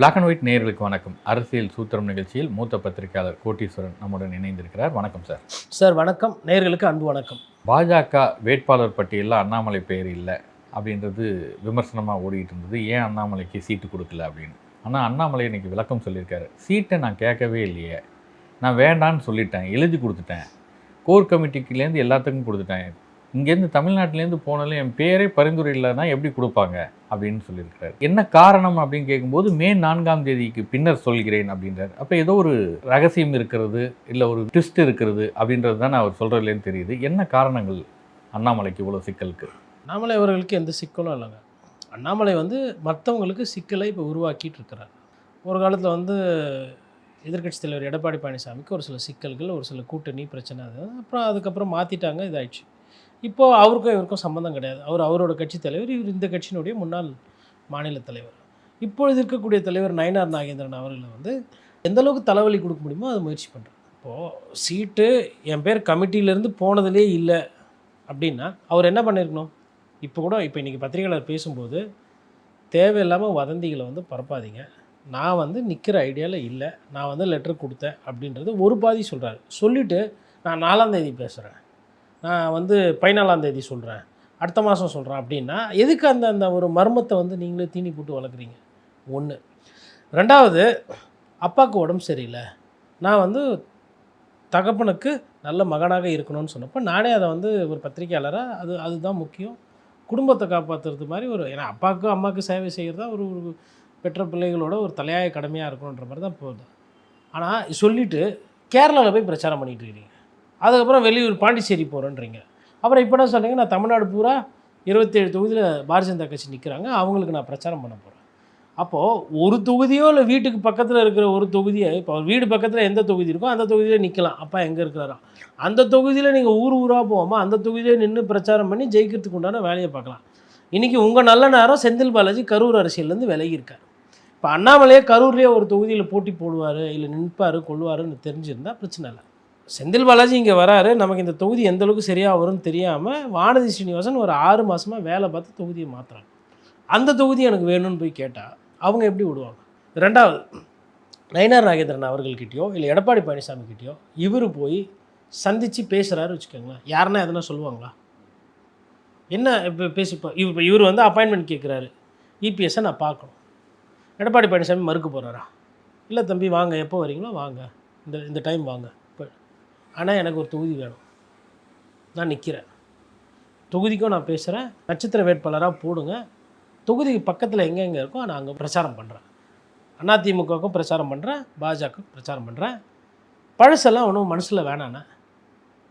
Black and white நேயர்களுக்கு வணக்கம். அரசியல் சூத்திரம் நிகழ்ச்சியில் மூத்த பத்திரிகையாளர் கோட்டீஸ்வரன் நம்முடன் இணைந்திருக்கிறார். வணக்கம் சார். சார் வணக்கம். நேயர்களுக்கு அன்பு வணக்கம். பாஜக வேட்பாளர் பட்டியலில் அண்ணாமலை பெயர் இல்லை அப்படின்றது விமர்சனமாக ஓடிட்டு இருந்தது. ஏன் அண்ணாமலைக்கு சீட்டு கொடுக்கல அப்படின்னு. ஆனால் அண்ணாமலை இன்னைக்கு விளக்கம் சொல்லியிருக்காரு. சீட்டை நான் கேட்கவே இல்லையே, நான் வேண்டான்னு சொல்லிட்டேன், எழுதி கொடுத்துட்டேன், கோர் கமிட்டிக்குலேருந்து எல்லாத்துக்கும் கொடுத்துட்டேன், இங்கேருந்து தமிழ்நாட்டிலேருந்து போனாலும் என் பேரே பரிந்துரை இல்லைன்னா எப்படி கொடுப்பாங்க அப்படின்னு சொல்லியிருக்கிறார். என்ன காரணம் அப்படின்னு கேட்கும்போது மே 4ஆம் தேதிக்கு பின்னர் சொல்கிறேன் அப்படின்றார். அப்போ ஏதோ ஒரு ரகசியம் இருக்கிறது, இல்லை ஒரு ட்விஸ்ட் இருக்கிறது அப்படின்றது தான் அவர் சொல்கிறதுலேன்னு தெரியுது. என்ன காரணங்கள் அண்ணாமலைக்கு இவ்வளோ சிக்கலுக்கு? அண்ணாமலை அவர்களுக்கு எந்த சிக்கலும் இல்லைங்க. அண்ணாமலை மற்றவங்களுக்கு சிக்கலை இப்போ உருவாக்கிட்டு இருக்கிறார். ஒரு காலத்தில் எதிர்க்கட்சி தலைவர் எடப்பாடி பழனிசாமிக்கு ஒரு சில சிக்கல்கள், ஒரு சில கூட்டணி பிரச்சனை, அப்புறம் அதுக்கப்புறம் மாற்றிட்டாங்க, இதாகிடுச்சு. இப்போது அவருக்கும் இவருக்கும் சம்மந்தம் கிடையாது. அவரோட கட்சி தலைவர், இவர் இந்த கட்சியினுடைய முன்னாள் மாநில தலைவர். இப்பொழுது இருக்கக்கூடிய தலைவர் நயினார் நாகேந்திரன் அவர்களை எந்தளவுக்கு தலைவலி கொடுக்க முடியுமோ அதை முயற்சி பண்ணுறாரு. இப்போது சீட்டு என் பேர் கமிட்டியிலேருந்து போனதுலே இல்லை அப்படின்னா அவர் என்ன பண்ணியிருக்கணும்? இப்போ இன்றைக்கி பத்திரிகையாளர் பேசும்போது தேவையில்லாமல் வதந்திகளை பரப்பாதீங்க, நான் நிற்கிற ஐடியாவில் இல்லை, நான் லெட்டர் கொடுத்தேன் அப்படின்றது ஒரு பாதி சொல்கிறாரு. சொல்லிவிட்டு நான் 4ஆம் தேதி பேசுகிறேன், நான் 14ஆம் தேதி சொல்கிறேன், அடுத்த மாதம் சொல்கிறேன் அப்படின்னா எதுக்கு அந்த ஒரு மர்மத்தை நீங்களே தீனி போட்டு வளர்க்குறீங்க? ஒன்று. ரெண்டாவது, அப்பாவுக்கு உடம்பு சரியில்லை, நான் தகப்பனுக்கு நல்ல மகனாக இருக்கணும்னு சொன்னப்போ நானே அதை ஒரு பத்திரிகையாளராக அதுதான் முக்கியம், குடும்பத்தை காப்பாற்றுறது மாதிரி ஏன்னா அப்பாவுக்கு அம்மாவுக்கு சேவை செய்கிறதா ஒரு பெற்ற பிள்ளைகளோட ஒரு தலையாய கடமையாக இருக்கணுன்ற மாதிரி தான் போகுது. ஆனால் சொல்லிவிட்டு கேரளாவில் போய் பிரச்சாரம் பண்ணிகிட்டு இருக்கீங்க, அதுக்கப்புறம் வெளியூர் பாண்டிச்சேரி போகிறேன்றீங்க. அப்புறம் இப்போ என்ன சொல்கிறீங்க, நான் தமிழ்நாடு பூரா 27 தொகுதியில் பாரதிய ஜனதா கட்சி நிற்கிறாங்க, அவங்களுக்கு நான் பிரச்சாரம் பண்ண போகிறேன். அப்போது ஒரு தொகுதியோ இல்லை வீட்டுக்கு பக்கத்தில் இருக்கிற ஒரு தொகுதியை, இப்போ வீடு பக்கத்தில் எந்த தொகுதி இருக்கோ அந்த தொகுதியில் நிற்கலாம், அப்பா எங்கே இருக்கிறாரோ அந்த தொகுதியில் நீங்கள் ஊராக போகாமல் அந்த தொகுதியிலே நின்று பிரச்சாரம் பண்ணி ஜெயிக்கிறதுக்கு உண்டான வேலையை பார்க்கலாம். இன்றைக்கி உங்கள் நல்ல நேரம் செந்தில் பாலாஜி கரூர் அரசியல்லேருந்து விலகியிருக்கார். இப்போ அண்ணாமலையே கரூர்லேயே ஒரு தொகுதியில் போட்டி போடுவார், இல்லை நிற்பார் கொள்வாருன்னு தெரிஞ்சிருந்தால் பிரச்சனை இல்லை. செந்தில் பாலாஜி இங்கே வராரு, நமக்கு இந்த தொகுதி எந்தளவுக்கு சரியாக வரும்னு தெரியாமல் வானதி ஸ்ரீனிவாசன் ஒரு 6 மாதமாக வேலை பார்த்து தொகுதியை மாற்றுறாங்க. அந்த தொகுதி எனக்கு வேணும்னு போய் கேட்டால் அவங்க எப்படி விடுவாங்க? ரெண்டாவது, நயினார் நாகேந்திரன் அவர்கள்கிட்டயோ இல்லை எடப்பாடி பழனிசாமிக்கிட்டேயோ இவர் போய் சந்தித்து பேசுகிறாரு வச்சுக்கோங்களேன், யாருன்னா எதனா சொல்லுவாங்களா? என்ன இப்போ பேசிப்போ இவர் அப்பாயின்மெண்ட் கேட்குறாரு, இபிஎஸ்ஸை நான் பார்க்கணும், எடப்பாடி பழனிசாமி மறுக்க போகிறாரா? இல்லை தம்பி வாங்க, எப்போ வரீங்களோ வாங்க, இந்த டைம் வாங்க, ஆனால் எனக்கு ஒரு தொகுதி வேணும், நான் நிற்கிறேன், தொகுதிக்கும் நான் பேசுகிறேன், நட்சத்திர வேட்பாளராக போடுங்க, தொகுதிக்கு பக்கத்தில் எங்கெங்கே இருக்கோ நான் அங்கே பிரச்சாரம் பண்ணுறேன், அதிமுகவுக்கும் பிரச்சாரம் பண்ணுறேன், பாஜகவுக்கும் பிரச்சாரம் பண்ணுறேன், பழசெல்லாம் ஒன்றும் மனசில் வேணாண்ணே,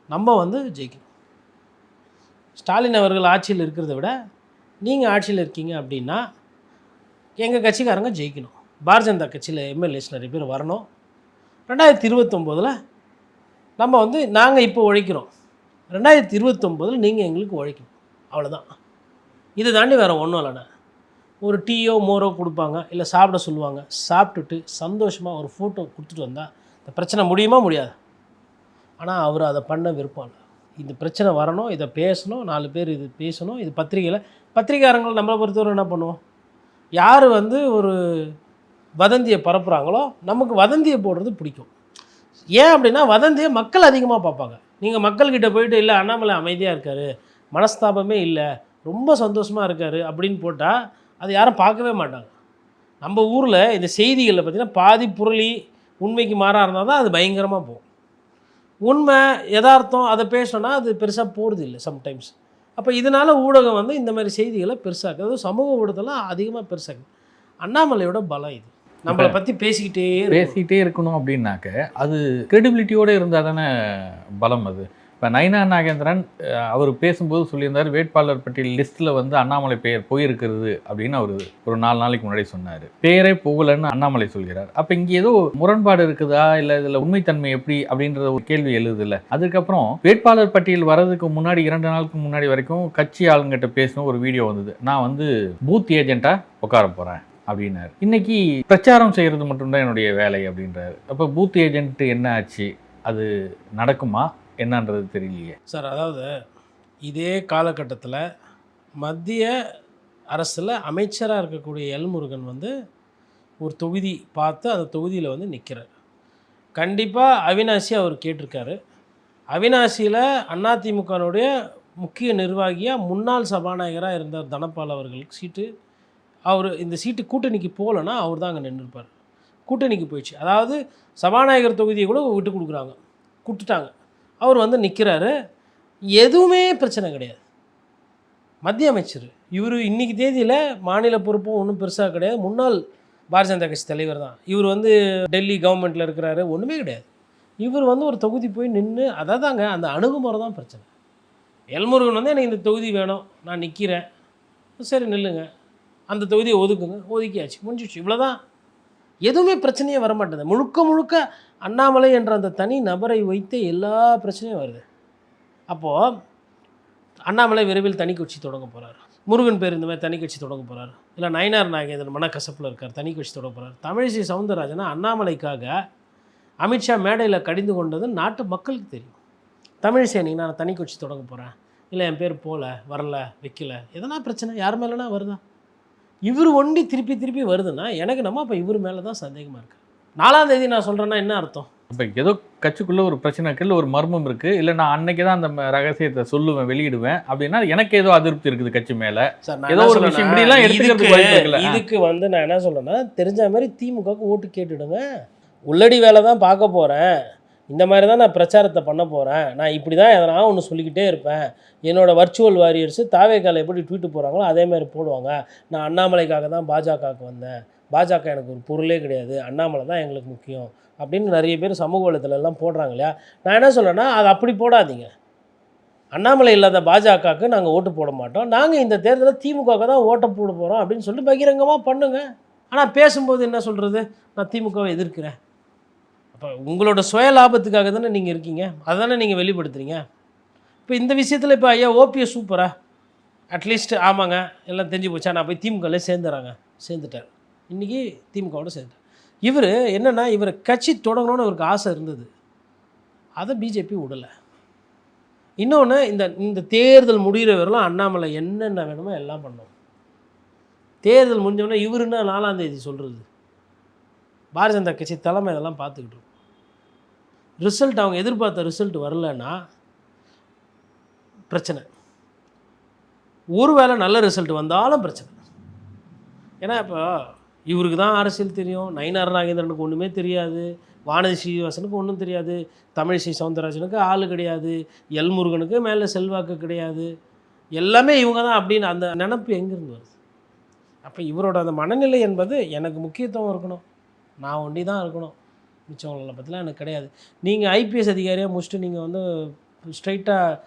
நம்ம ஜெயிக்கணும். ஸ்டாலின் அவர்கள் ஆட்சியில் இருக்கிறத விட நீங்கள் ஆட்சியில் இருக்கீங்க அப்படின்னா எங்கள் கட்சிக்காரங்க ஜெயிக்கணும், பாரதிய ஜனதா கட்சியில் எம்எல்ஏஸ் நிறைய பேர் வரணும், 2029 நம்ம நாங்கள் இப்போ உழைக்கிறோம், 2029 நீங்கள் எங்களுக்கு உழைக்கணும், அவ்வளோதான். இதை தாண்டி வேறு ஒன்றும் இல்லைண்ணா. ஒரு டீயோ மோரோ கொடுப்பாங்க, இல்லை சாப்பிட சொல்லுவாங்க, சாப்பிட்டுட்டு சந்தோஷமாக ஒரு ஃபோட்டோ கொடுத்துட்டு வந்தால் இந்த பிரச்சனை முடியுமா? முடியாது. ஆனால் அவர் அதை பண்ண விருப்பம் இல்லை. இந்த பிரச்சனை வரணும், இதை பேசணும், 4 பேர் இது பேசணும், இது பத்திரிகையாளர்கள் நம்மளை பொறுத்தவரை என்ன பண்ணுவோம், யார் ஒரு வதந்தியை பரப்புகிறாங்களோ நமக்கு வதந்தியை போடுறது பிடிக்கும். ஏன் அப்படின்னா வதந்தியை மக்கள் அதிகமாக பார்ப்பாங்க. நீங்கள் மக்கள்கிட்ட போயிட்டு இல்லை அண்ணாமலை அமைதியாக இருக்கார், மனஸ்தாபமே இல்லை, ரொம்ப சந்தோஷமாக இருக்கார் அப்படின்னு போட்டால் அது யாரும் பார்க்கவே மாட்டாங்க. நம்ம ஊரில் இந்த செய்திகளில் பார்த்திங்கன்னா பாதி புரளி உண்மைக்கு மாறாக இருந்தால் தான் அது பயங்கரமாக போகும். உண்மை யதார்த்தம் அதை பேசணுன்னா அது பெருசாக போகிறது இல்லை சம்டைம்ஸ். அப்போ இதனால் ஊடகம் இந்த மாதிரி செய்திகளை பெருசாக்குது, அதுவும் சமூக ஊடகத்தெல்லாம் அதிகமாக பெருசாக்குது. அண்ணாமலையோட பலம் இது. நம்மளை பற்றி பேசிக்கிட்டே இருக்கணும் அப்படின்னாக்க அது கிரெடிபிலிட்டியோடு இருந்தால் தானே பலம். அது இப்போ நயினார் நாகேந்திரன் அவர் பேசும்போது சொல்லியிருந்தார், வேட்பாளர் பட்டியல் லிஸ்ட்டில் அண்ணாமலை பெயர் போயிருக்கிறது அப்படின்னு அவர் ஒரு 4 நாளைக்கு முன்னாடி சொன்னார். பேரே போகலன்னு அண்ணாமலை சொல்கிறார். அப்போ இங்கே ஏதோ முரண்பாடு இருக்குதா, இல்லை இதில் உண்மைத்தன்மை எப்படி அப்படின்ற ஒரு கேள்வி எழுதுது இல்லை. அதுக்கப்புறம் வேட்பாளர் பட்டியல் வர்றதுக்கு முன்னாடி 2 நாளுக்கு முன்னாடி வரைக்கும் கட்சி ஆளுங்கிட்ட பேசணும் ஒரு வீடியோ வந்தது, நான் பூத் ஏஜென்ட்டாக உட்கார போகிறேன் அப்படின்னாரு. இன்னைக்கு பிரச்சாரம் செய்கிறது மட்டும்தான் என்னுடைய வேலை அப்படின்றாரு. அப்போ பூத் ஏஜென்ட் என்ன ஆச்சு, அது நடக்குமா என்னன்றது தெரியலையே சார். அதாவது இதே காலகட்டத்தில் மத்திய அரசில் அமைச்சராக இருக்கக்கூடிய எல் முருகன் ஒரு தொகுதி பார்த்து அந்த தொகுதியில் வந்து நிற்கிறார். கண்டிப்பாக அவினாசி அவர் கேட்டிருக்காரு. அவினாசியில் அதிமுகனுடைய முக்கிய நிர்வாகியாக முன்னாள் சபாநாயகராக இருந்தார் தனபால் அவர்களுக்கு சீட்டு. அவர் இந்த சீட்டு கூட்டணிக்கு போகலன்னா அவர் தான் அங்கே நின்றுருப்பார். கூட்டணிக்கு போயிடுச்சு. அதாவது சபாநாயகர் தொகுதியை கூட விட்டு கொடுக்குறாங்க, கொடுத்துட்டாங்க. அவர் வந்து நிற்கிறாரு. எதுவுமே பிரச்சனை கிடையாது. மத்திய அமைச்சர் இவர் இன்றைக்கி தேதியில் மாநில பொறுப்பும் ஒன்றும் பெருசாக கிடையாது. முன்னாள் பாரதிய ஜனதா கட்சி தலைவர் தான் இவர். வந்து டெல்லி கவர்மெண்ட்டில் இருக்கிறாரு, ஒன்றுமே கிடையாது. இவர் வந்து ஒரு தொகுதி போய் நின்று அதாதாங்க அந்த அணுகுமுறை தான் பிரச்சனை. எல்முருகன் வந்து எனக்கு இந்த தொகுதி வேணும், நான் நிற்கிறேன், சரி நில்லுங்க, அந்த தொகுதியை ஒதுக்குங்க, ஒதுக்கியாச்சு, முடிஞ்சிச்சு, இவ்வளோதான். எதுவுமே பிரச்சனையே வரமாட்டேது. முழுக்க முழுக்க அண்ணாமலை என்ற அந்த தனி நபரை வைத்து எல்லா பிரச்சனையும் வருது. அப்போது அண்ணாமலை விரைவில் தனி கட்சி தொடங்க போகிறார். முருகன் பேர் இந்த மாதிரி தனி கட்சி தொடங்க போகிறார். இல்லை நயினார் நாகேந்திரன் மனக்கசப்பில் இருக்கார், தனி கட்சி தொடங்க போகிறார். தமிழிசை சவுந்தரராஜனா அண்ணாமலைக்காக அமித்ஷா மேடையில் கடிந்து கொண்டது நாட்டு மக்களுக்கு தெரியும். தமிழிசை நீங்கள் நான் தனி கட்சி தொடங்க போகிறேன், இல்லை என் பேர் போகல, வரல, வைக்கல, எதனா பிரச்சனை யார் மேலேனா வருதா? இவர் ஒண்டி திருப்பி திருப்பி வருதுன்னா எனக்கு நம்ம அப்போ இவர் மேலே தான் சந்தேகமாக இருக்குது. 4ஆம் தேதி நான் சொல்கிறேன்னா என்ன அர்த்தம்? இப்போ ஏதோ கட்சிக்குள்ளே ஒரு பிரச்சனை இருக்குது, இல்லை ஒரு மர்மம் இருக்குது, இல்லை நான் அன்னைக்கு தான் அந்த ரகசியத்தை சொல்லுவேன், வெளியிடுவேன் அப்படின்னா எனக்கு ஏதோ அதிருப்தி இருக்குது கட்சி மேலே. ஏதோ ஒரு விஷயம் இப்படிலாம் எடுத்துக்கிறதுக்கு வாய்ப்பு இருக்குல்ல. இதுக்கு வந்து நான் என்ன சொல்கிறேன்னா, தெரிஞ்ச மாதிரி திமுகவுக்கு ஓட்டு கேட்டுடுங்க. உள்ளடி வேலை தான் பார்க்க போகிறேன், இந்த மாதிரி தான் நான் பிரச்சாரத்தை பண்ண போகிறேன், நான் இப்படி தான் எதனா ஒன்று சொல்லிக்கிட்டே இருப்பேன். என்னோடய வர்ச்சுவல் வாரியர்ஸு தாவேக்கால எப்படி ட்வீட்டு போகிறாங்களோ அதே மாதிரி போடுவாங்க. நான் அண்ணாமலைக்காக தான் பாஜகவுக்கு வந்தேன், பாஜக எனக்கு ஒரு பொருளே கிடையாது, அண்ணாமலை தான் எங்களுக்கு முக்கியம் அப்படின்னு நிறைய பேர் சமூக வலைத்தளம் போடுறாங்க இல்லையா. நான் என்ன சொல்கிறேன்னா, அது அப்படி போடாதீங்க. அண்ணாமலை இல்லாத பாஜகவுக்கு நாங்கள் ஓட்டு போட மாட்டோம், நாங்கள் இந்த தேர்தலில் திமுகவுக்கு தான் ஓட்டை போட போகிறோம் அப்படின்னு சொல்லிட்டு பகிரங்கமாக பண்ணுங்கள். ஆனால் பேசும்போது என்ன சொல்கிறது, நான் திமுகவை எதிர்க்கிறேன். அப்போ உங்களோட சுய லாபத்துக்காக தானே நீங்கள் இருக்கீங்க, அதை தானே நீங்கள் வெளிப்படுத்துறீங்க. இப்போ இந்த விஷயத்தில் இப்போ ஐயா ஓபிஎஸ் சூப்பரா, அட்லீஸ்ட் ஆமாங்க எல்லாம் தெரிஞ்சு போச்சா, நான் போய் திமுகவில் சேர்ந்துட்டார், இன்றைக்கி திமுகவோட சேர்ந்துட்டார். இவர் என்னென்னா, இவர் கட்சி தொடங்கணும்னு அவருக்கு ஆசை இருந்தது, அதை பிஜேபி விடலை. இன்னொன்று, இந்த தேர்தல் முடிகிற வரலாம் அண்ணாமலை என்னென்ன வேணுமோ எல்லாம் பண்ணோம். தேர்தல் முடிஞ்சோடனே இவருன்னா 4ஆம் தேதி சொல்கிறது, பாரதிய ஜனதா கட்சி தலைமை இதெல்லாம் பார்த்துக்கிட்டு இருக்கும். ரிசல்ட் அவங்க எதிர்பார்த்த ரிசல்ட் வரலன்னா பிரச்சனை, ஒருவேளை நல்ல ரிசல்ட் வந்தாலும் பிரச்சனை. ஏன்னா இப்போ இவருக்கு தான் அரசியல் தெரியும், நயினார் நாகேந்திரனுக்கு ஒன்றுமே தெரியாது, வானதி ஸ்ரீனிவாசனுக்கு ஒன்றும் தெரியாது, தமிழிசை சவுந்தரராஜனுக்கு ஆள் கிடையாது, எல்முருகனுக்கு மேலே செல்வாக்கு கிடையாது, எல்லாமே இவங்க தான் அப்படின்னு அந்த நினப்பு எங்கேருந்து வருது? அப்போ இவரோட அந்த மனநிலை என்பது எனக்கு முக்கியத்துவம் இருக்கணும், நான் ஒண்டி தான் இருக்கணும், மிச்சவங்களை பற்றிலாம் எனக்கு கிடையாது. நீங்கள் ஐபிஎஸ் அதிகாரியாக முடிச்சுட்டு நீங்கள் வந்து ஸ்ட்ரைட்டாக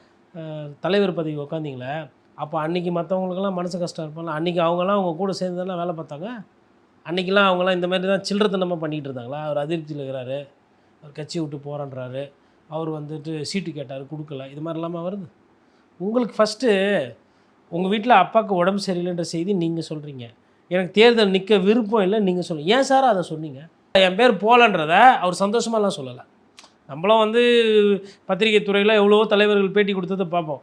தலைவர் பதவி உக்காந்திங்களே, அப்போ அன்றைக்கி மற்றவங்களுக்கெல்லாம் மனசு கஷ்டம் இருப்பாங்க. அன்றைக்கி அவங்களாம் அவங்க கூட சேர்ந்து தானே வேலை பார்த்தாங்க. அன்றைக்கெலாம் அவங்களாம் இந்த மாதிரி தான் சில்லறத்தனமாக பண்ணிகிட்டு இருந்தாங்களா? அவர் அதிருப்தியில் இருக்கிறாரு, அவர் கட்சி விட்டு போகிறன்றாரு, அவர் வந்துட்டு சீட்டு கேட்டார் கொடுக்கல, இது மாதிரி இல்லாமல் வருது. உங்களுக்கு ஃபஸ்ட்டு உங்கள் வீட்டில் அப்பாவுக்கு உடம்பு சரியில்லைன்ற செய்தி நீங்கள் சொல்கிறீங்க, எனக்கு தேர்தல் நிற்க விருப்பம் இல்லை நீங்கள் சொல்லுங்கள். ஏன் சார் அதை சொன்னீங்க? என் பேர் போலன்றதை அவர் சந்தோஷமாலாம் சொல்லலை. நம்மளும் வந்து பத்திரிகை துறையில் எவ்வளவோ தலைவர்கள் பேட்டி கொடுத்ததை பார்ப்போம்.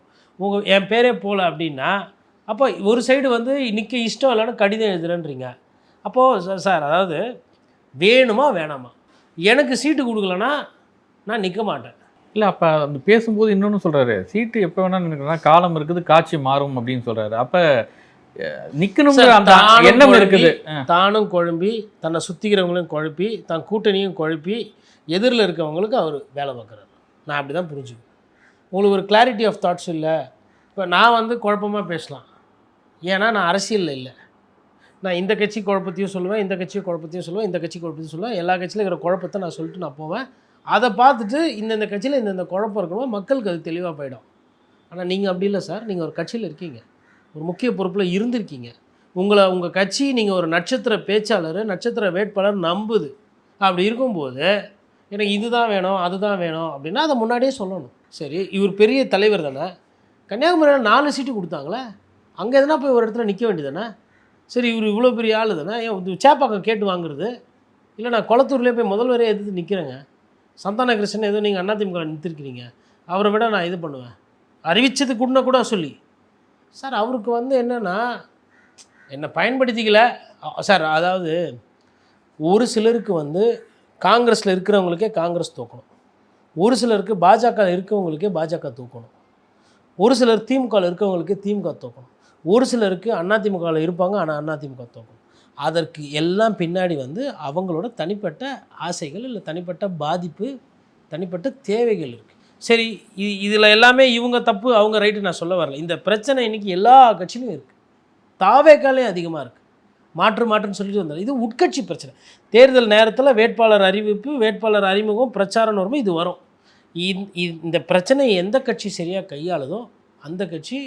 என் பேரே போல அப்படின்னா அப்போ ஒரு சைடு வந்து நிற்க இஷ்டம் இல்லைன்னு கடிதம் எழுதுறேன்றீங்க. அப்போது சார் அதாவது வேணுமா வேணாமா, எனக்கு சீட்டு கொடுக்கலன்னா நான் நிற்க மாட்டேன். இல்லை அப்போ அந்த பேசும்போது இன்னொன்று சொல்கிறாரு, சீட்டு எப்போ வேணால் நினைக்கிறேன்னா காலம் இருக்குது, காட்சி மாறும் அப்படின்னு சொல்கிறாரு. அப்போ நிற்கணுங்கிற அந்த எண்ணம் இருக்குது. தானும் குழம்பி, தன்னை சுற்றிக்கிறவங்களையும் குழப்பி, தன் கூட்டணியும் குழப்பி, எதிரில் இருக்கவங்களுக்கு அவர் வேலை பார்க்குறாரு. நான் அப்படி தான் புரிஞ்சுக்குவேன். உங்களுக்கு ஒரு கிளாரிட்டி ஆஃப் தாட்ஸ் இல்லை. இப்போ நான் வந்து குழப்பமாக பேசலாம், ஏன்னா நான் அரசியலில் இல்லை. நான் இந்த கட்சி குழப்பத்தையும் சொல்லுவேன், இந்த கட்சி குழப்பத்தையும் சொல்லுவேன், இந்த கட்சி குழப்பத்தையும் சொல்லுவேன், எல்லா கட்சியில் இருக்கிற குழப்பத்தை நான் சொல்லிட்டு நான் போவேன். அதை பார்த்துட்டு இந்த கட்சியில் இந்த குழப்பம் இருக்கணும், மக்களுக்கு அது தெளிவாக போயிடும். ஆனால் நீங்கள் அப்படி இல்லை சார், நீங்கள் ஒரு கட்சியில் இருக்கீங்க, ஒரு முக்கிய பொறுப்பில் இருந்திருக்கீங்க, உங்கள் கட்சி நீங்கள் ஒரு நட்சத்திர பேச்சாளர், நட்சத்திர வேட்பாளர் நம்புது. அப்படி இருக்கும்போது எனக்கு இதுதான் வேணும் அதுதான் வேணும் அப்படின்னா அதை முன்னாடியே சொல்லணும். சரி, இவர் பெரிய தலைவர் தானே, கன்னியாகுமரியில் 4 சீட்டு கொடுத்தாங்களே, அங்கே எதனா போய் ஒரு இடத்துல நிற்க வேண்டியதானே? சரி, இவர் இவ்வளோ பெரிய ஆள் தானே, ஏன் சேப்பாக்கம் கேட்டு வாங்குறது? இல்லை நான் குளத்தூர்லேயே போய் முதல்வரே எதிர்த்து நிற்கிறேங்க, சந்தான கிருஷ்ணன் ஏதோ நீங்கள் அதிமுக நிறுத்திருக்கிறீங்க, அவரை விட நான் இது பண்ணுவேன், அறிவிச்சது கூட சொல்லி. சார் அவருக்கு வந்து என்னென்னா என்னை பயன்படுத்திக்கல சார். அதாவது ஒரு சிலருக்கு வந்து காங்கிரஸில் இருக்கிறவங்களுக்கே காங்கிரஸ் தூக்கணும், ஒரு சிலருக்கு பாஜக இருக்கவங்களுக்கே பாஜக தூக்கணும், ஒரு சிலர் திமுகவில் இருக்கவங்களுக்கே திமுக தூக்கணும், ஒரு சிலருக்கு அதிமுகவில் இருப்பாங்க ஆனால் அதிமுக தூக்கணும். அதற்கு எல்லாம் பின்னாடி வந்து அவங்களோட தனிப்பட்ட ஆசைகள் இல்லை தனிப்பட்ட பாதிப்பு, தனிப்பட்ட தேவைகள் இருக்குது. சரி, இதில் எல்லாமே இவங்க தப்பு அவங்க ரைட்டு நான் சொல்ல வரல. இந்த பிரச்சனை இன்றைக்கி எல்லா கட்சியிலும் இருக்குது, தாவேக்காலையும் அதிகமாக இருக்குது. மாற்றுன்னு சொல்லிட்டு வந்தார். இது உட்கட்சி பிரச்சனை. தேர்தல் நேரத்தில் வேட்பாளர் அறிவிப்பு, வேட்பாளர் அறிமுகம், பிரச்சாரம் வரும்போது இது வரும். இந்த பிரச்சனையை எந்த கட்சி சரியாக கையாளுதோ அந்த கட்சி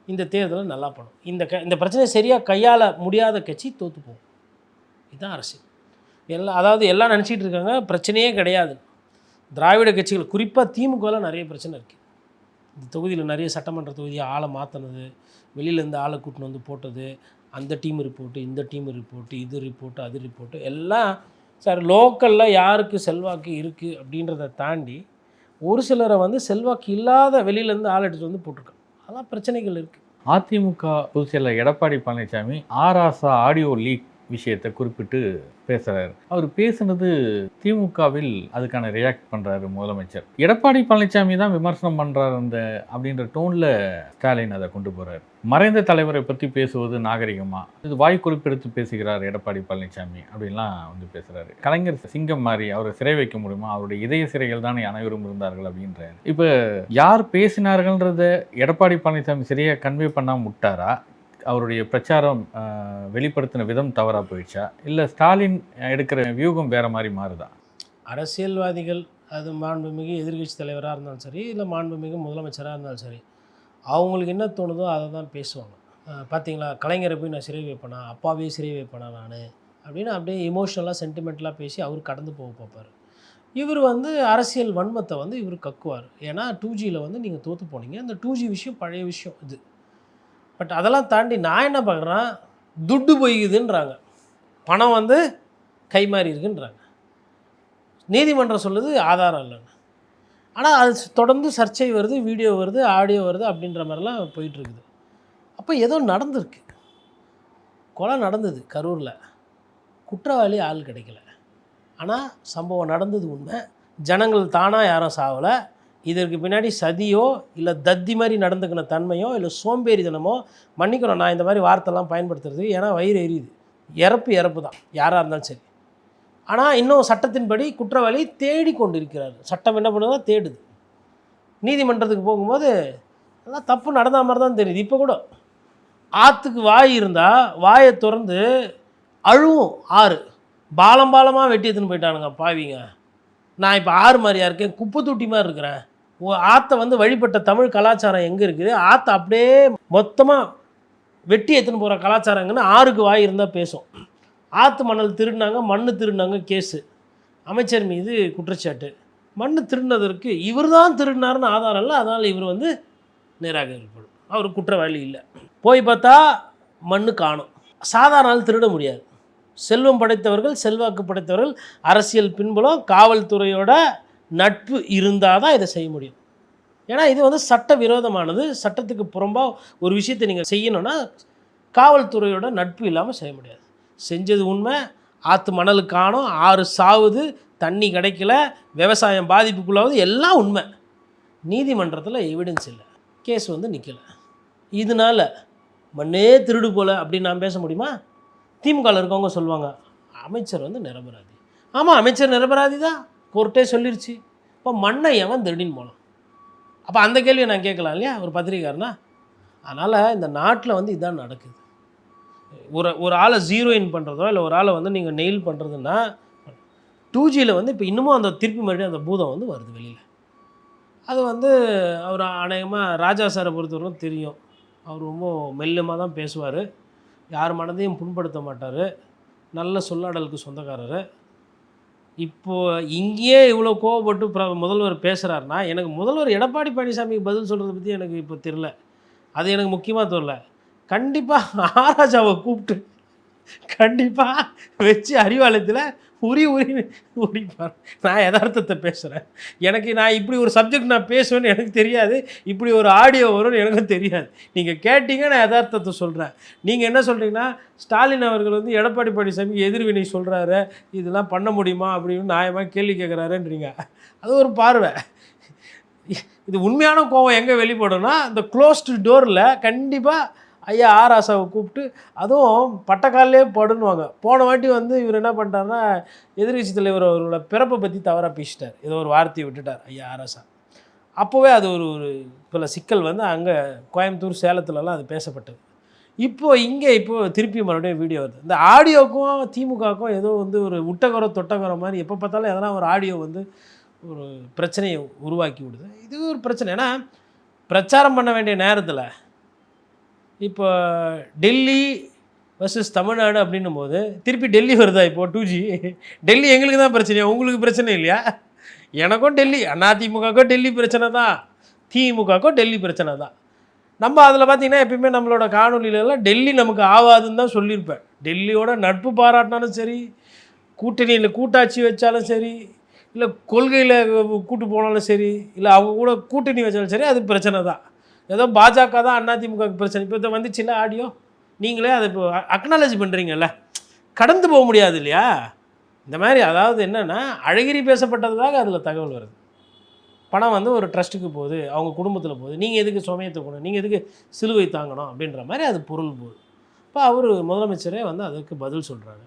இந்த தேர்தலை நல்லா பண்ணும். இந்த பிரச்சனையை சரியாக கையாள முடியாத கட்சி தோற்று போகும். இதுதான் அரசியல். அதாவது எல்லாம் நினச்சிட்டு இருக்காங்க பிரச்சனையே கிடையாது. திராவிட கட்சிகள் குறிப்பாக திமுகவில் நிறைய பிரச்சனை இருக்குது. இந்த தொகுதியில் நிறைய சட்டமன்ற தொகுதியை ஆளை மாற்றினது, வெளியிலேருந்து ஆளை கூட்டின்னு வந்து போட்டது, அந்த டீம் ரிப்போர்ட்டு, இந்த டீம் ரிப்போர்ட்டு, இது ரிப்போர்ட்டு, அது ரிப்போர்ட்டு எல்லாம் சார் லோக்கலில் யாருக்கு செல்வாக்கு இருக்குது அப்படின்றத தாண்டி ஒரு சிலரை வந்து செல்வாக்கு இல்லாத வெளியிலேருந்து ஆள் எடுத்துகிட்டு வந்து போட்டிருக்காங்க. அதெல்லாம் பிரச்சனைகள் இருக்குது. அதிமுக பொதுச் செயலர் எடப்பாடி பழனிசாமி ஆராசா ஆடியோ லீக் விஷயத்தை குறிப்பிட்டு பேசுகிறார். அவர் பேசுனது திமுகவில் அதுக்கான ரியாக்ட் பண்ணுறாரு முதலமைச்சர். எடப்பாடி பழனிசாமி தான் விமர்சனம் பண்ணுறாரு அப்படின்ற டோனில் ஸ்டாலின் அதை கொண்டு போகிறார். மறைந்த தலைவரை பற்றி பேசுவது நாகரிகமா, இது வாய் குறிப்பெடுத்து பேசுகிறார் எடப்பாடி பழனிசாமி அப்படின்லாம் வந்து பேசுகிறாரு. கலைஞர் சிங்கம் மாதிரி அவரை சிறை வைக்க முடியுமா, அவருடைய இதய சிறைகள் தானே அனைவரும் இருந்தார்கள் அப்படின்றாரு. இப்போ யார் பேசினார்கள்ன்றத எடப்பாடி பழனிசாமி சரியாக கன்வே பண்ணாமல் விட்டாரா, அவருடைய பிரச்சாரம் வெளிப்படுத்தின விதம் தவறாக போயிடுச்சா, இல்லை ஸ்டாலின் எடுக்கிற வியூகம் வேறு மாதிரி மாறுதா? அரசியல்வாதிகள், அது மாண்புமிகு எதிர்கட்சி தலைவராக இருந்தாலும் சரி, இல்லை மாண்புமிகு முதலமைச்சராக இருந்தாலும் சரி, அவங்களுக்கு என்ன தோணுதோ அதை தான் பேசுவாங்க. பார்த்தீங்களா, கலைஞரை போய் நான் சிறை வைப்பேனா, அப்பாவே சிறை வைப்பேனா நான் அப்படின்னு அப்படியே இமோஷனலாக சென்டிமெண்ட்லாம் பேசி அவர் கடந்து போக பார்ப்பார். இவர் வந்து அரசியல் வன்மத்தை வந்து இவர் கக்குவார். ஏன்னா 2Gயில் வந்து நீங்கள் தோற்று போனீங்க. அந்த 2G விஷயம் பழைய விஷயம் இது. பட் அதெல்லாம் தாண்டி நான் என்ன பார்க்குறேன், துட்டு போய்க்குதுன்றாங்க, பணம் வந்து கை மாறி இருக்குன்றாங்க. நீதிமன்றம் சொல்லுது ஆதாரம் இல்லைன்னு. ஆனால் அது தொடர்ந்து சர்ச்சை வருது, வீடியோ வருது, ஆடியோ வருது அப்படின்ற மாதிரிலாம் போயிட்டுருக்குது. அப்போ ஏதோ நடந்திருக்கு, கொலை நடந்தது கரூரில், குற்றவாளி ஆள் கிடைக்கல. ஆனால் சம்பவம் நடந்தது உண்மை. ஜனங்கள் தானாக யாரும் சாவலை. இதற்கு பின்னாடி சதியோ இல்லை தத்தி மாதிரி நடந்துக்கின தன்மையோ இல்லை சோம்பேறித்தனமோ, மன்னிக்கணும் நான் இந்த மாதிரி வார்த்தைலாம் பயன்படுத்துறது, ஏன்னா வயிறு எரியுது. இறப்பு தான் யாராக இருந்தாலும் சரி. ஆனால் இன்னும் சட்டத்தின்படி குற்றவாளி தேடி கொண்டு இருக்கிறார். சட்டம் என்ன பண்ணுதோ தேடுது. நீதிமன்றத்துக்கு போகும்போது எல்லாம் தப்பு நடந்த மாதிரி தான் தெரியுது. இப்போ கூட ஆற்றுக்கு வாய் இருந்தால் வாயை திறந்து அழுவும் ஆறு, பாலமாக வெட்டி எடுத்துன்னு போயிட்டானுங்க பாவிங்க. நான் இப்போ ஆறு மாதிரியா இருக்கேன், குப்பை தொட்டி மாதிரி இருக்கிறேன். ஆற்றை வந்து வழிபட்ட தமிழ் கலாச்சாரம் எங்கே இருக்குது, ஆற்றை அப்படியே மொத்தமாக வெட்டி எடுத்துன்னு போகிற கலாச்சாரம் எங்கன்னா ஆறுக்கு வாய் இருந்தால் பேசும். ஆற்று மணல் திருடினாங்க, மண் திருடினாங்க, கேஸு அமைச்சர் மீது குற்றச்சாட்டு. மண் திருடினதற்கு இவர் தான் திருடினார்னு ஆதாரம் இல்லை, அதனால் இவர் வந்து நிராகரிக்கப்படும், அவர் குற்றவாளி இல்லை. போய் பார்த்தா மண் காணும். சாதாரண ஆள் திருட முடியாது. செல்வம் படைத்தவர்கள், செல்வாக்கு படைத்தவர்கள், அரசியல் பின்புலம், காவல்துறையோட நட்பு இருந்தால் தான் இதை செய்ய முடியும். ஏன்னா இது வந்து சட்ட விரோதமானது. சட்டத்துக்கு புறம்பாக ஒரு விஷயத்தை நீங்கள் செய்யணும்னா காவல்துறையோட நட்பு இல்லாமல் செய்ய முடியாது. செஞ்சது உண்மை. ஆற்று மணல் காணும், ஆறு சாவுது, தண்ணி கிடைக்கல, விவசாயம் பாதிப்புக்குள்ளாவது, எல்லாம் உண்மை. நீதிமன்றத்தில் எவிடன்ஸ் இல்லை, கேஸ் வந்து நிற்கலை. இதனால் மண்ணே திருடு போல அப்படின்னு நான் பேச முடியுமா? திமுகவில் இருக்கவங்க சொல்லுவாங்க அமைச்சர் வந்து நிரபராதி. ஆமாம், அமைச்சர் நிரபராதி தான், கோர்ட்டே சொல்லிருச்சு. இப்போ மண்ணை எவன் திருடின்னு போகலாம்? அப்போ அந்த கேள்வியை நான் கேட்கலாம் இல்லையா ஒரு பத்திரிக்காரனா? அதனால் இந்த நாட்டில் வந்து இதுதான் நடக்குது. ஒரு ஆளை ஜீரோயின் பண்ணுறதோ இல்லை ஒரு ஆளை வந்து நீங்கள் நெயில் பண்ணுறதுன்னா 2Gயில் வந்து இப்போ இன்னமும் அந்த திருப்பி மறுபடியும் அந்த பூதம் வந்து வருது வெளியில். அது வந்து அவர் அநேகமாக ராஜா சாரை பொறுத்தவரைக்கும் தெரியும். அவர் ரொம்ப மெல்லமாக தான் பேசுவார், யார் மனதையும் புண்படுத்த மாட்டார், நல்ல சொல்லாடலுக்கு சொந்தக்காரர். இப்போது இங்கேயே இவ்வளோ கோவப்பட்டு முதல்வர் பேசுகிறாருன்னா, எனக்கு முதல்வர் எடப்பாடி பழனிசாமிக்கு பதில் சொல்கிறத பற்றி எனக்கு இப்போ தெரில, அது எனக்கு முக்கியமாக தெரில. கண்டிப்பாக ஆராஜாவை கூப்பிட்டு கண்டிப்பாக வச்சு அறிவாலயத்தில் உரிப்பார். நான் யதார்த்தத்தை பேசுகிறேன். நான் இப்படி ஒரு சப்ஜெக்ட் நான் பேசுவேன்னு எனக்கு தெரியாது, இப்படி ஒரு ஆடியோ வரும்னு எனக்கும் தெரியாது. நீங்கள் கேட்டீங்க, நான் யதார்த்தத்தை சொல்கிறேன். நீங்கள் என்ன சொல்கிறீங்கன்னா, ஸ்டாலின் அவர்கள் வந்து எடப்பாடி பழனிசாமி எதிர்வினை சொல்கிறாரு, இதெல்லாம் பண்ண முடியுமா அப்படின்னு நியாயமாக கேள்வி கேட்குறாருன்றீங்க. அது ஒரு பார்வை. இது உண்மையான கோவம் எங்கே வெளிப்படும்னா, இந்த க்ளோஸ்டு டோரில் கண்டிப்பாக ஐயா ஆர் ராசாவை கூப்பிட்டு, அதுவும் பட்டக்காலே படுன்னுவாங்க. போன வாட்டி வந்து இவர் என்ன பண்ணிட்டாருன்னா, எதிர்கட்சி தலைவர் அவரோட பிறப்பை பற்றி தவறாக பேசிட்டார், ஏதோ ஒரு வார்த்தையை விட்டுட்டார் ஐயா ஆர் ராசா. அப்போவே அது ஒரு பல சிக்கல் வந்து அங்கே கோயம்புத்தூர் சேலத்துலலாம் அது பேசப்பட்டது. இப்போது திருப்பி மறுபடியும் வீடியோ வருது. இந்த ஆடியோக்கும் திமுகவுக்கும் ஏதோ வந்து ஒரு விட்டகுறை தொட்டகுறை மாதிரி எப்போ பார்த்தாலும் எதனா ஒரு ஆடியோ வந்து ஒரு பிரச்சனையை உருவாக்கி விடுது. இது ஒரு பிரச்சனை. ஏன்னா பிரச்சாரம் பண்ண வேண்டிய நேரத்தில் இப்போ டெல்லி வர்சஸ் தமிழ்நாடு அப்படின்னும் போது திருப்பி டெல்லி வருதா? இப்போது 2G டெல்லி எங்களுக்கு தான் பிரச்சனையா? உங்களுக்கு பிரச்சனை இல்லையா? எனக்கும் டெல்லி, அதிமுகவுக்கும் டெல்லி பிரச்சனை தான், திமுகவுக்கும் டெல்லி பிரச்சனை தான். நம்ம அதில் பார்த்திங்கன்னா எப்பயுமே நம்மளோட காணொலியிலலாம் டெல்லி நமக்கு ஆகாதுன்னு தான் சொல்லியிருப்பேன். டெல்லியோட நட்பு பாராட்டினாலும் சரி, கூட்டணியில் கூட்டாட்சி வச்சாலும் சரி, இல்லை கொள்கையில் கூட்டு போனாலும் சரி, இல்லை அவங்க கூட கூட்டணி வச்சாலும் சரி, அது பிரச்சனை தான். ஏதோ பாஜக தான் அதிமுகவுக்கு பிரச்சனை. இப்போ இதை வந்துச்சுல்ல ஆடியோ, நீங்களே அதை இப்போ அக்னாலேஜ் பண்ணுறீங்கல்ல, கடந்து போக முடியாது இல்லையா? இந்த மாதிரி அதாவது என்னென்னா, அழகிரி பேசப்பட்டதுக்காக அதில் தகவல் வருது. பணம் வந்து ஒரு ட்ரஸ்ட்டுக்கு போகுது, அவங்க குடும்பத்தில் போகுது, நீங்கள் எதுக்கு சுமையத்தை போகணும், நீங்கள் எதுக்கு சிலுவை தாங்கணும் அப்படின்ற மாதிரி அது பொருள் போகுது. இப்போ அவர் முதலமைச்சரே வந்து அதுக்கு பதில் சொல்கிறாரு.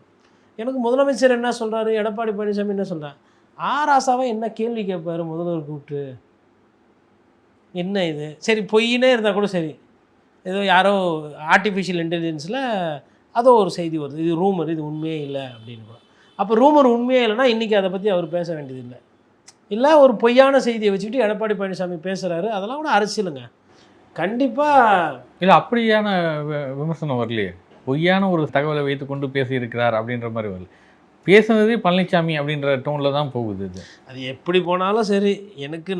எனக்கு முதலமைச்சர் என்ன சொல்கிறாரு, எடப்பாடி பழனிசாமி என்ன சொல்கிறார், ஆர் ராசாவை என்ன கேள்வி கேட்பார் முதல்வர் கூப்பிட்டு? என்ன இது சரி, பொய்னே இருந்தால் கூட சரி, ஏதோ யாரோ ஆர்டிஃபிஷியல் இன்டெலிஜென்ஸில் அதோ ஒரு செய்தி வருது, இது ரூமர், இது உண்மையே இல்லை அப்படின்னு கூட. அப்போ ரூமர் உண்மையே இல்லைன்னா இன்றைக்கி அதை பற்றி அவர் பேச வேண்டியதில்லை. இல்லை ஒரு பொய்யான செய்தியை வச்சுக்கிட்டு எடப்பாடி பழனிசாமி பேசுகிறாரு, அதெல்லாம் கூட அரசியலுங்க கண்டிப்பாக. இல்லை அப்படியான விமர்சனம் வரலையே, பொய்யான ஒரு தகவலை வைத்துக்கொண்டு பேசியிருக்கிறார் அப்படின்ற மாதிரி வரல. பேசுனதே பழனிசாமி அப்படின்ற டோனில் தான் போகுது. அது எப்படி போனாலும் சரி,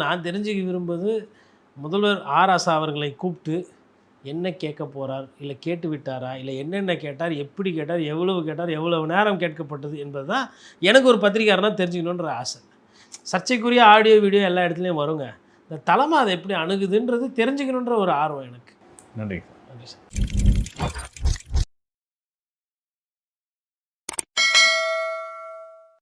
நான் தெரிஞ்சுக்க விரும்புவது முதல்வர் ஆர் ராசா அவர்களை கூப்பிட்டு என்ன கேட்க போகிறார், இல்லை கேட்டு விட்டாரா, இல்லை என்னென்ன கேட்டார், எப்படி கேட்டார், எவ்வளவு நேரம் கேட்கப்பட்டது என்பது தான் எனக்கு ஒரு பத்திரிக்கையாளனா தெரிஞ்சுக்கணுன்ற ஆசை. சர்ச்சைக்குரிய ஆடியோ வீடியோ எல்லா இடத்துலையும் வருங்க. இந்த தலைமை அதை எப்படி அணுகுதுன்றது தெரிஞ்சுக்கணுன்ற ஒரு ஆர்வம் எனக்கு. நன்றி சார்.